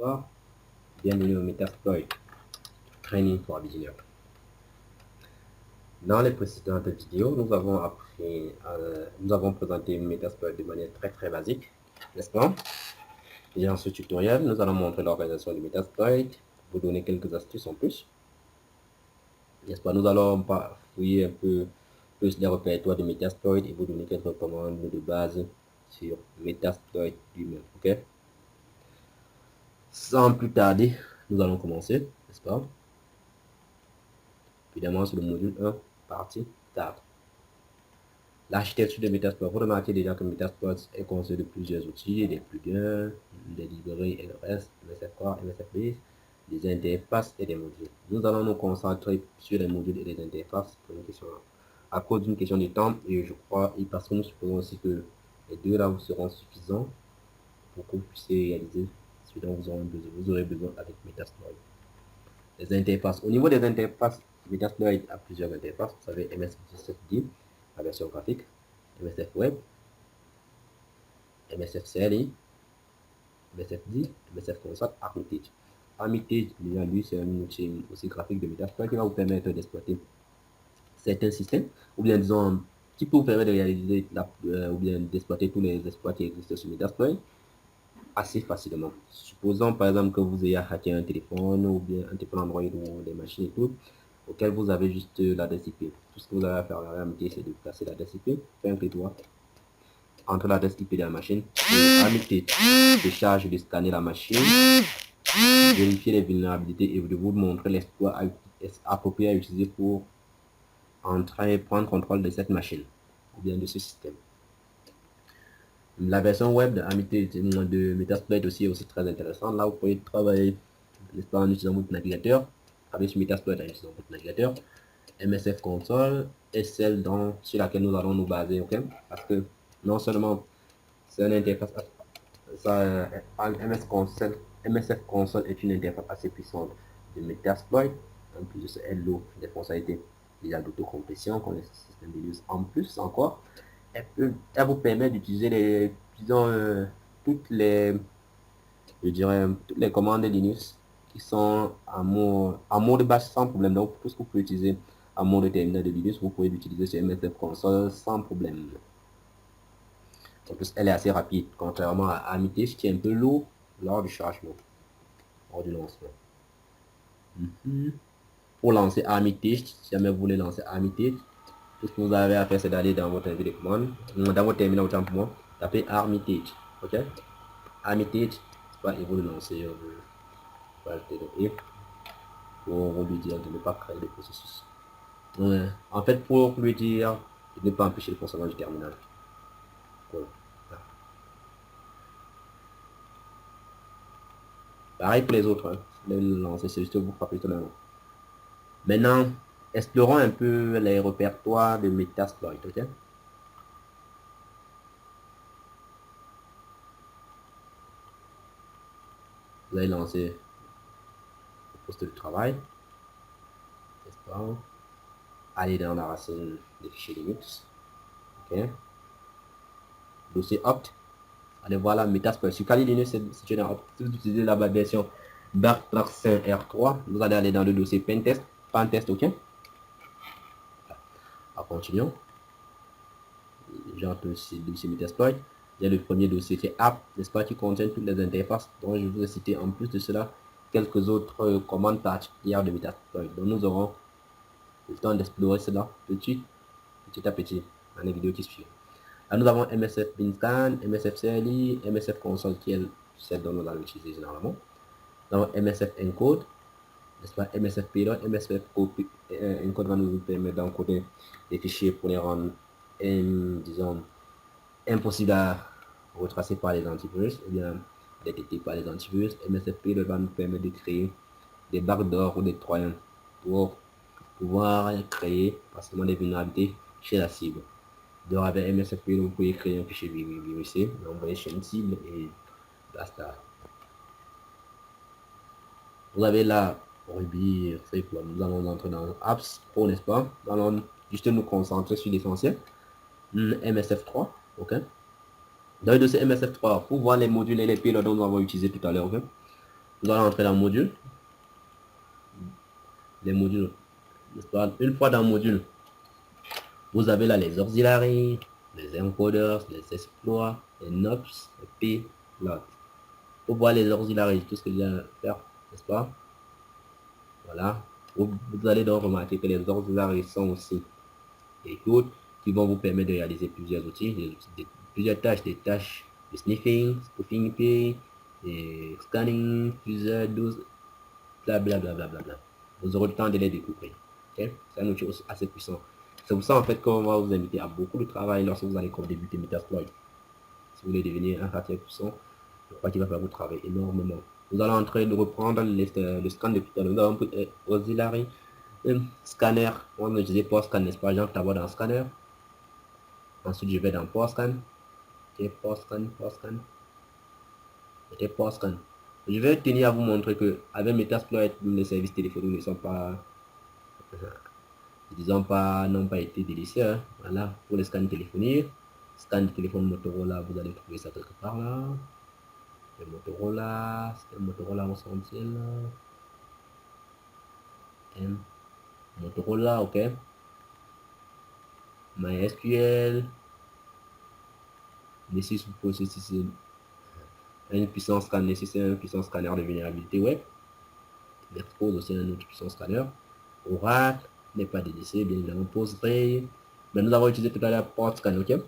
Bonsoir, bienvenue au Metasploit Training for Beginners. Dans les précédentes vidéos, nous avons présenté Metasploit de manière très basique, n'est-ce pas? Et dans ce tutoriel, nous allons montrer l'organisation du Metasploit, vous donner quelques astuces en plus, n'est-ce pas? Nous allons fouiller un peu plus les répertoires de Metasploit et vous donner quelques commandes de base sur Metasploit lui-même, ok? Sans plus tarder, nous allons commencer, n'est-ce pas? Évidemment, sur le module 1, partie 4. L'architecture de Metasploit. Vous remarquez déjà que Metasploit est conçu de plusieurs outils, des plugins, des librairies LRS, MSF Core, MSF Base, des interfaces et des modules. Nous allons nous concentrer sur les modules et les interfaces pour une question, à cause d'une question de temps, et je crois, et parce que nous supposons aussi que les deux là vous seront suffisants pour que vous puissiez réaliser ce dont vous aurez besoin avec Metasploit. Les interfaces. Au niveau des interfaces, Metasploit a plusieurs interfaces. Vous savez, MSF la version graphique, MSF Web, MSF CLI, MSFD, MSF Console, Armitage. Armitage, déjà lui, c'est un outil aussi graphique de Metasploit qui va vous permettre d'exploiter certains systèmes, ou bien disons, qui peut vous permettre de réaliser ou bien d'exploiter tous les exploits qui existent sur Metasploit assez facilement. Supposons par exemple que vous ayez hacké un téléphone ou bien un téléphone Android ou des machines et tout, auquel vous avez juste l'adresse IP. Tout ce que vous avez à faire en réalité, c'est de placer l'adresse IP, faire un clic droit entre l'adresse IP de la machine, Armitage décharge de scanner la machine, vérifier les vulnérabilités et de vous montrer l'exploit approprié à utiliser pour entrer et prendre contrôle de cette machine ou bien de ce système. La version web de Metasploit aussi est aussi très intéressante. Là, vous pouvez travailler en utilisant votre navigateur, travailler sur Metasploit en utilisant votre navigateur. MSF Console est celle sur laquelle nous allons nous baser, ok? Parce que non seulement c'est une interface, MSF Console est une interface assez puissante de Metasploit. En plus de ce, elle offre des fonctionnalités d'autocomplétion qu'on les systèmes de use en plus encore. Elle vous permet d'utiliser toutes les, je dirais, toutes les commandes Linux qui sont en mode bash sans problème. Donc, tout ce que vous pouvez utiliser en mode terminal de Linux, vous pouvez l'utiliser sur MSF Console sans problème. En plus, elle est assez rapide, contrairement à Armitage qui est un peu lourd lors du chargement, lors du lancement. Pour lancer Armitage, si jamais vous voulez lancer Armitage, tout ce que vous avez à faire, c'est d'aller dans votre invité de commande, dans votre terminal autant pour moi, tapez Armitage, ok? Armitage, et vous le lancez, pour lui dire de ne pas créer de processus. En fait, pour lui dire de ne pas empêcher le fonctionnement du terminal. Voilà. Pareil pour les autres, hein. Le lancer, c'est juste vous frapper tout là. Maintenant, explorons un peu les répertoires de Metasploit, ok? Vous allez lancer le poste de travail, n'est-ce pas? Allez dans la racine des fichiers Linux, ok? Dossier opt, allez voir la Metasploit. Sur Kali Linux, c'est dans opt. Si vous utilisez la version Bark5 R3, vous allez aller dans le dossier pentest, ok? Continuons. J'entre le dossier Metasploit. Il y a le premier dossier qui est app, n'est-ce pas, qui contient toutes les interfaces. Donc je vous ai cité en plus de cela quelques autres commandes particulières de Metasploit. Donc nous aurons le temps d'explorer cela petit à petit dans les vidéos qui suivent. Là nous avons MSF Binscan, MSF CLI, MSF Console qui est celle dont nous allons utiliser généralement. Nous avons MSF Encode, n'est-ce pas, MSF Payload, MSF Encode va nous permettre d'encoder des fichiers pour les rendre, disons, impossible à retracer par les antivirus ou bien détecter par les antivirus. MSFP va nous permettre de créer des backdoors ou des troyens pour pouvoir créer facilement des vulnérabilités chez la cible. Donc avec MSFP, vous pouvez créer un fichier virusé, l'envoyer chez une cible et basta. Vous avez là Ruby, nous allons entrer dans Apps Pro, n'est-ce pas? Nous allons juste nous concentrer sur l'essentiel. MSF3, ok? Dans le dossier MSF3, pour voir les modules et les payloads dont nous avons utilisé tout à l'heure, okay? Vous allez entrer dans le module. Les modules, n'est-ce pas? Une fois dans le module, vous avez là les auxiliaries, les encoders, les exploits, les NOPS, les plots. Pour voir les auxiliaries, tout ce que je viens de faire, n'est-ce pas? Voilà. Vous allez donc remarquer que les auxiliaries sont aussi des codes qui vont vous permettre de réaliser plusieurs outils, plusieurs tâches, des tâches de sniffing, spoofing IP, et scanning, plusieurs doses, blablabla. Bla, bla, bla, bla. Vous aurez le temps de les découvrir. Okay? C'est un outil aussi assez puissant. C'est pour ça en fait qu'on va vous inviter à beaucoup de travail lorsque vous allez débuter Metasploit. Si vous voulez devenir un hacker puissant, je crois qu'il va falloir vous travailler énormément. Nous allons en train de reprendre le scan de tout à l'heure. Nous avons pris auxiliary, scanner. On va utiliser PowerScan, n'est-ce pas? J'entre d'abord dans Scanner. Ensuite, je vais dans PowerScan. Ok, PowerScan, PowerScan. Ok, PowerScan. Je vais tenir à vous montrer que avec Metasploit, les services téléphoniques ne sont pas, disons pas, n'ont pas été délicieux. Hein. Voilà, pour les scans téléphoniques. Scan de téléphone Motorola, vous allez trouver ça quelque part là. Le Motorola, c'est un Motorola où sont-ils? Motorola, ok. MySQL, nécessite une puissance scanner, nécessite un puissant scanner de vulnérabilité web. L'expose aussi un autre puissant scanner. Oracle, n'est pas délaissé, bien évidemment Postgre. Mais nous avons utilisé tout à l'heure PortScan, ok.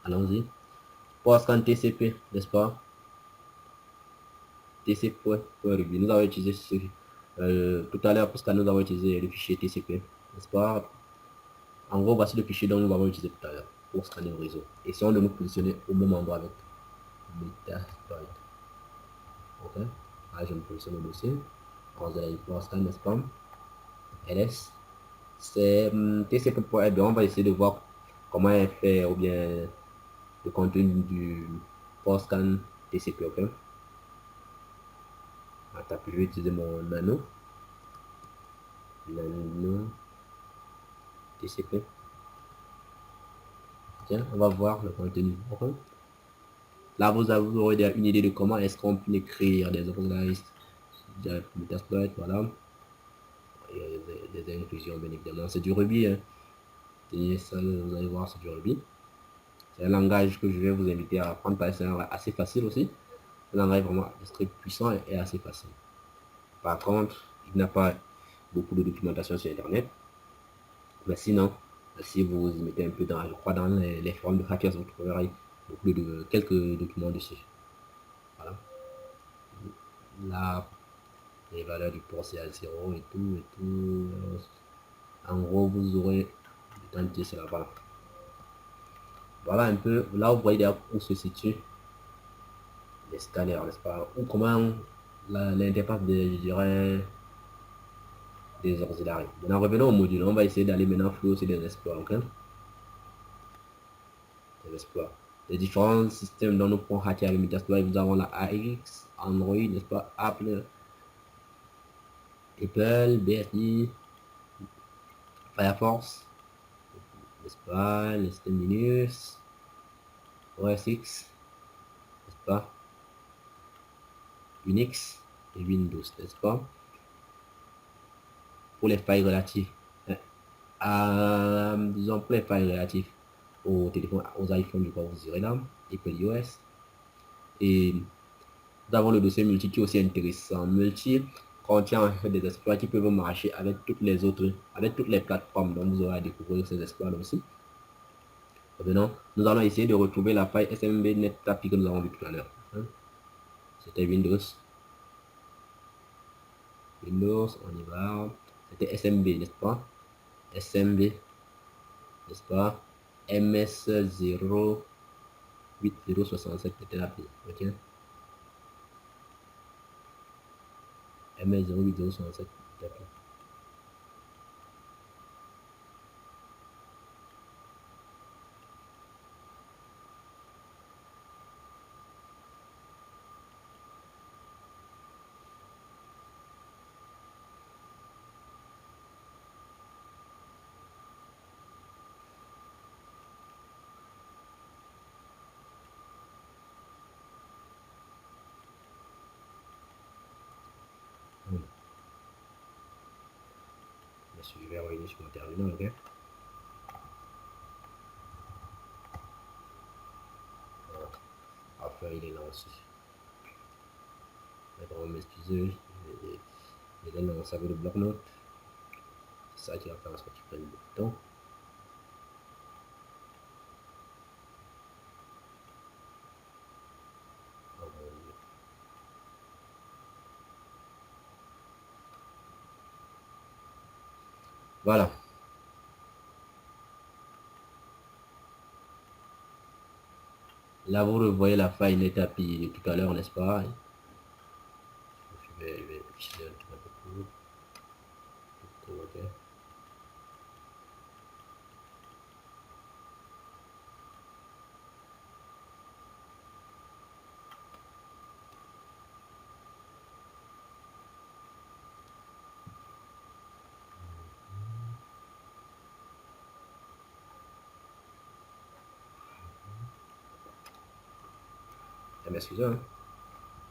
Allons-y. PortScan TCP, n'est-ce pas? TCP.ruby. Nous avons utilisé tout à l'heure pour scanner, nous avons utilisé le fichier TCP, n'est-ce pas? En gros, voici le fichier dont nous avons utilisé tout à l'heure pour scanner le réseau. Essayons de nous positionner au même endroit avec Metasploit. Ok. Là, je me positionne au dossier. On va aller pour scan, n'est-ce pas? ls. C'est tcp.ruby. On va essayer de voir comment est fait ou bien le contenu du scan TCP. Ok. Attends, je vais utiliser mon nano TCP. Tiens, on va voir le contenu. Okay. Là, vous aurez une idée de comment est-ce qu'on peut écrire des auxiliaries de Metasploit, voilà. Et des inclusions, bien évidemment. C'est du Ruby. Hein. Et ça, vous allez voir, c'est du Ruby. C'est un langage que je vais vous inviter à apprendre parce que c'est un langage assez facile aussi. Un langage vraiment très puissant et assez facile. Par contre, il n'a pas beaucoup de documentation sur Internet. Mais sinon, si vous mettez un peu dans, je crois, dans les forums de hackers, vous trouverez beaucoup de quelques documents dessus. Voilà. Là, les valeurs du port c'est à 0 et tout. En gros, vous aurez identifié cela. Voilà. Voilà un peu. Là, vous voyez où se situe les scanners, n'est-ce pas? Ou comment l'interface je dirais, des auxiliaires. Maintenant, revenons au module. On va essayer d'aller maintenant fouiller aussi des exploits. Okay? Des exploits. Les différents systèmes dont nous pouvons hacker avec Metasploit. Nous avons la AX, Android, n'est-ce pas? Apple, BSI, Firefox, n'est-ce pas? Les systèmes Linux, OS X, n'est-ce pas? Unix et Windows, n'est-ce pas? Pour les failles relatives disons pour les failles relatives aux téléphones, aux iPhones, je crois que vous irez là, et puis iOS. Et nous avons le dossier multi qui est aussi intéressant. Multi contient en fait des exploits qui peuvent marcher avec toutes les autres, avec toutes les plateformes. Donc vous aurez à découvrir ces exploits aussi. Maintenant, nous allons essayer de retrouver la faille SMB NetAPI que nous avons vu tout à l'heure. C'était Windows. Windows, on y va. C'était SMB, n'est-ce pas? SMB, n'est-ce pas? MS08067 était la ok? MS08067 était la je vais revenir sur mon terminal, ok. Voilà. Après, il est là aussi. Maintenant, m'excuser, je donne mon sac de bloc-notes. C'est ça qui va faire en sorte que tu prennes beaucoup de temps. Voilà. Là, vous revoyez la faille NetAPI de tout à l'heure, n'est-ce pas? Je vais utiliser un petit peu plus. Ok. Ah, mais excusez, hein.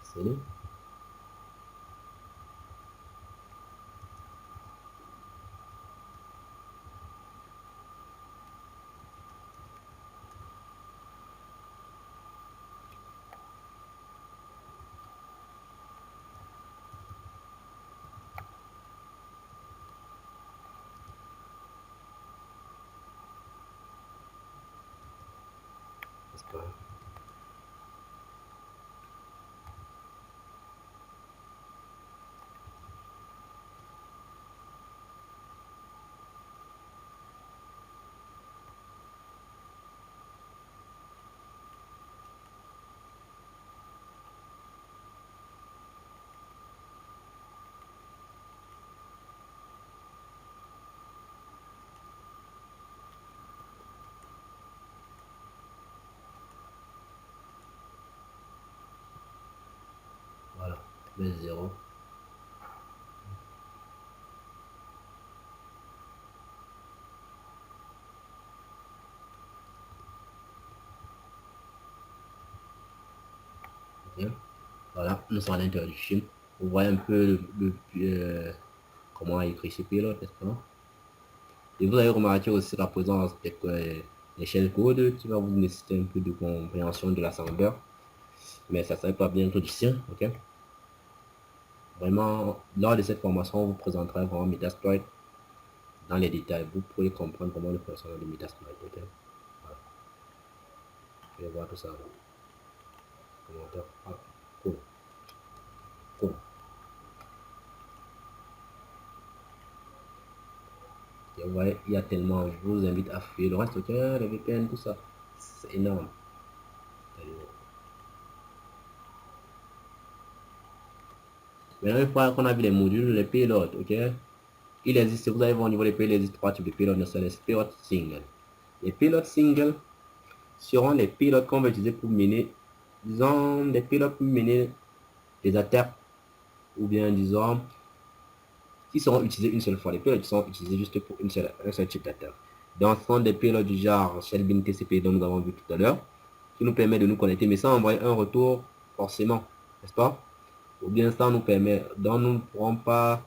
C'est nous. N'est-ce pas? Voilà. Mais 0. Ok. Voilà, nous sommes à l'intérieur du film. Vous voyez un peu comment écrit ce pilote, n'est-ce pas? Et vous avez remarqué aussi la présence des shellcodes qui va vous nécessiter un peu de compréhension de l'assembleur. Mais ça ne serait pas bien introduction, ok? Vraiment, lors de cette formation, on vous présentera vraiment Metasploit dans les détails. Vous pourrez comprendre comment le fonctionnement de Metasploit, ok? Voilà. Je vais voir tout ça. Commentaire. Ah, cool. Cool. Et vous voyez, il y a tellement, je vous invite à fouiller le reste, ok? Les VPN, tout ça. C'est énorme. Maintenant, une fois qu'on a vu les modules, les payloads, ok? Il existe, vous allez voir au niveau des payloads, il existe 3 types de payloads, c'est les payloads single. Les payloads single seront les payloads qu'on va utiliser pour mener, disons, des payloads pour mener des attaques, ou bien, disons, qui seront utilisés une seule fois. Les payloads qui sont utilisés juste pour un seul type d'attaque. Donc, ce sont des payloads du genre Shellbin TCP dont nous avons vu tout à l'heure, qui nous permet de nous connecter, mais sans envoyer un retour forcément, n'est-ce pas? Ou bien ça nous permet, donc nous ne pourrons pas,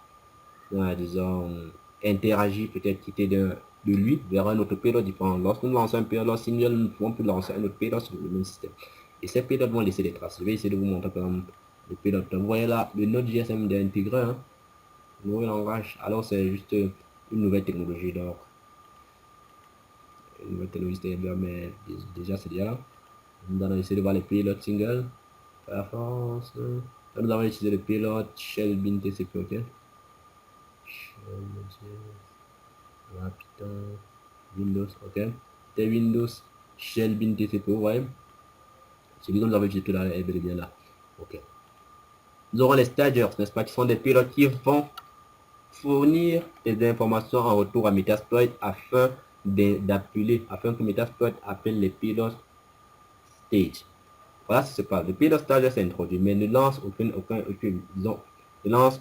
disons, interagir, peut-être quitter de lui vers un autre payload différent. Lorsque nous lançons un payload single, nous ne pouvons plus lancer un autre payload sur le même système. Et ces payloads vont laisser des traces. Je vais essayer de vous montrer par exemple le payload. Vous voyez là, le Node GSM intégré, hein, nouveau langage. Alors c'est juste une nouvelle technologie. Donc, une nouvelle technologie, mais déjà c'est déjà là. Nous allons essayer de voir les payloads single. Performance. Là, nous avons utilisé le payload Shell bin TCP, ok. Voilà, Python, Windows, ok. C'est Windows, Shell, bin, TCP, ouais. Celui que nous avons utilisé tout à l'heure est bel et bien là. Ok. Nous aurons les stagers, n'est-ce pas, qui sont des pilotes qui vont fournir des informations en retour à Metasploit afin afin que Metasploit appelle les pilotes stage. Voilà ce qui se passe. Le pilot stage s'est introduit, mais ne lance disons, ne lance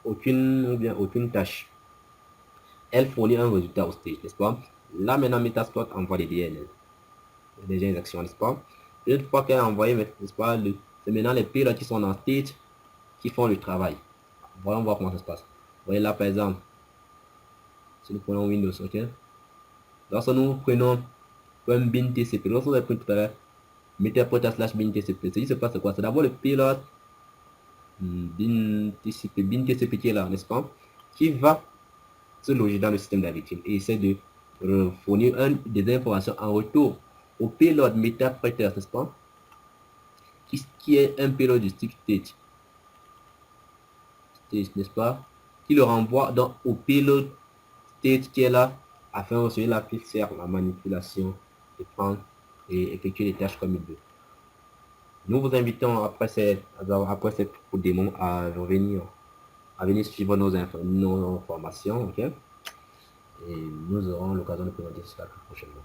aucune tâche. Elle fournit un résultat au stage, n'est-ce pas? Là, maintenant, Metasploit envoie des DNS, des actions, n'est-ce pas? Une fois qu'elle a envoyé, n'est-ce pas, c'est maintenant les pilotes qui sont en stage qui font le travail. Voyons voir comment ça se passe. Vous voyez là, par exemple, Si nous prenons Windows, ok. Lorsque nous prenons un bin TCP, lorsque vous avez pris tout à l'heure, mettez après slash bin TCP. Ce qui se passe, c'est quoi? C'est d'abord le payload bin TCP qui est là, n'est-ce pas? Qui va se loger dans le système de la victime et essaie de fournir des informations en retour au payload MetaPreter, n'est-ce pas? Qui est un payload du type state, n'est-ce pas? Qui le renvoie donc au payload state qui est là afin de celui-là puisse faire la manipulation et prendre et effectuer les tâches comme il veut. Nous vous invitons après cette démo à venir suivre nos formations, ok? Et nous aurons l'occasion de présenter cela plus prochainement.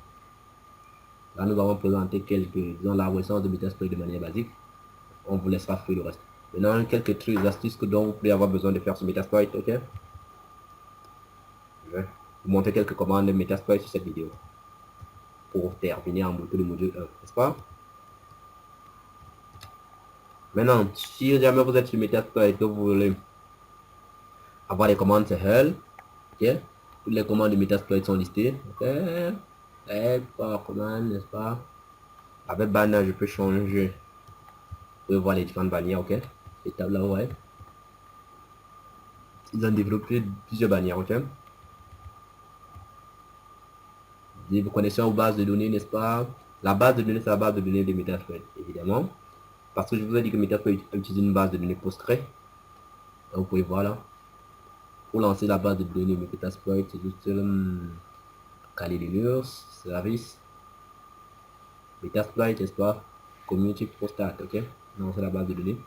Là, nous avons présenté disons, la reconnaissance de Metasploit de manière basique. On vous laissera faire le reste. Maintenant, quelques trucs, astuces dont vous pouvez avoir besoin de faire sur Metasploit, ok? Je vais vous montrer quelques commandes de Metasploit sur cette vidéo pour terminer en le module 1, n'est-ce pas? Maintenant, si jamais vous êtes sur Metasploit et que vous voulez avoir les commandes, c'est help, ok? Toutes les commandes de Metasploit sont listées, ok? Help, commande, n'est-ce pas? Avec banner, je peux changer. Vous pouvez voir les différentes bannières, ok? Ces tables-là, ouais. Ils ont développé plusieurs bannières, ok? Et vous connaissez aux bases de données, n'est-ce pas? La base de données, c'est la base de données de Metasploit, évidemment. Parce que je vous ai dit que Metasploit utilise une base de données Postgre. Donc, vous pouvez voir là. Pour lancer la base de données Metasploit, c'est juste caler Linux, service, Metasploit, n'est-ce pas? Community Prostat, ok? Lancer la base de données.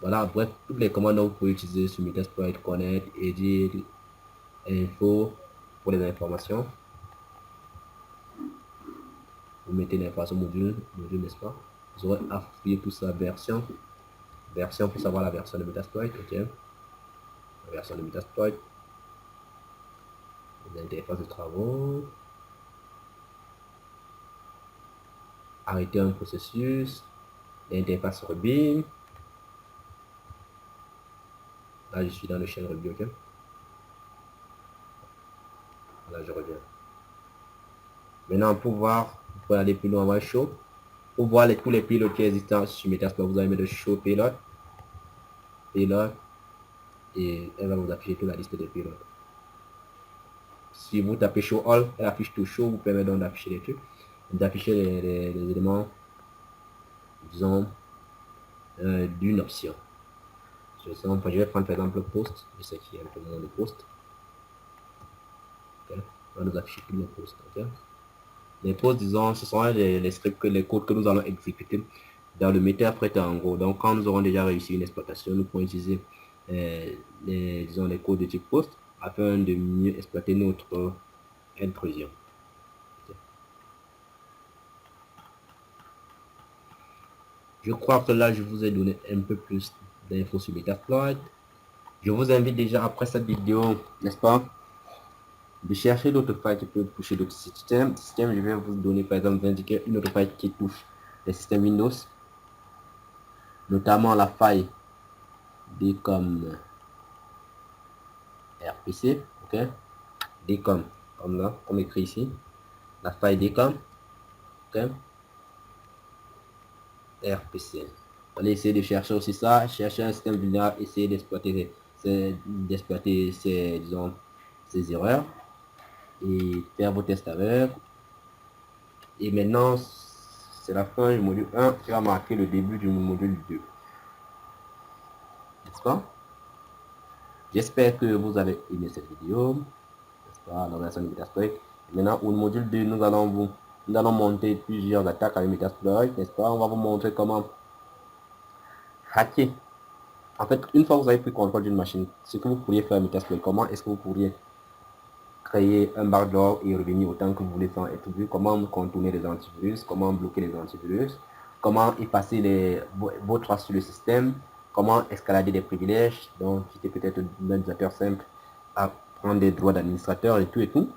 Voilà, bref, toutes les commandes que vous pouvez utiliser sur Metasploit, connect, edit, info, pour les informations. Vous mettez l'information module, n'est-ce pas? Vous aurez appuyé pour sa version pour savoir la version de Metasploit, ok? La version de Metasploit, l'interface de travaux, arrêter un processus, l'interface Ruby. Là, je suis dans le chaîne Ruby, ok? Là, je reviens. Maintenant, pour voir, vous pouvez aller plus loin, on va show. Pour voir tous les pilotes qui existent sur Metasploit, vous allez mettre show payload, et elle va vous afficher toute la liste des pilotes. Si vous tapez show all, elle affiche tout show, vous permet donc d'afficher les trucs, d'afficher les éléments, disons, d'une option. Je vais prendre par exemple le post, je sais qu'il y a un peu moins de post. Okay. On va nous afficher tous les posts. Okay. Les posts, disons, ce sont les scripts, les codes que nous allons exécuter dans le MetaPreter en gros. Donc, quand nous aurons déjà réussi une exploitation, nous pourrons utiliser les codes de type post afin de mieux exploiter notre intrusion. Okay. Je crois que là, je vous ai donné un peu plus d'infos sur Metasploit. Je vous invite déjà après cette vidéo, n'est-ce pas, de chercher d'autres failles qui peuvent toucher d'autres systèmes. Je vais vous donner par exemple indiquer une autre faille qui touche les systèmes Windows, notamment la faille D comme RPC, ok, D comme là, comme écrit ici, la faille D comme, ok, RPC. Allez essayer de chercher aussi ça, chercher un système vulnérable, essayer d'exploiter disons, ces erreurs et faire vos tests avec. Et maintenant, c'est la fin du module 1 qui va marquer le début du module 2. N'est-ce pas? J'espère que vous avez aimé cette vidéo. N'est-ce pas? La version de Metasploit. Maintenant, au module 2, nous allons monter plusieurs attaques avec Metasploit. N'est-ce pas? On va vous montrer comment hacker. En fait, une fois que vous avez pris contrôle d'une machine, ce que vous pourriez faire Metasploit, comment est-ce que vous pourriez créer un backdoor et revenir autant que vous voulez sans être vu, comment contourner les antivirus, comment bloquer les antivirus, comment effacer vos traces sur le système, comment escalader des privilèges, donc quitter peut-être un utilisateur simple à prendre des droits d'administrateur et tout et tout.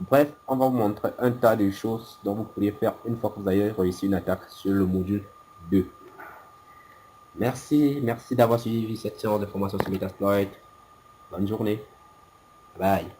Bref, on va vous montrer un tas de choses dont vous pourriez faire une fois que vous avez réussi une attaque sur le module 2. Merci d'avoir suivi cette séance de formation sur Metasploit. Bonne journée. Bye.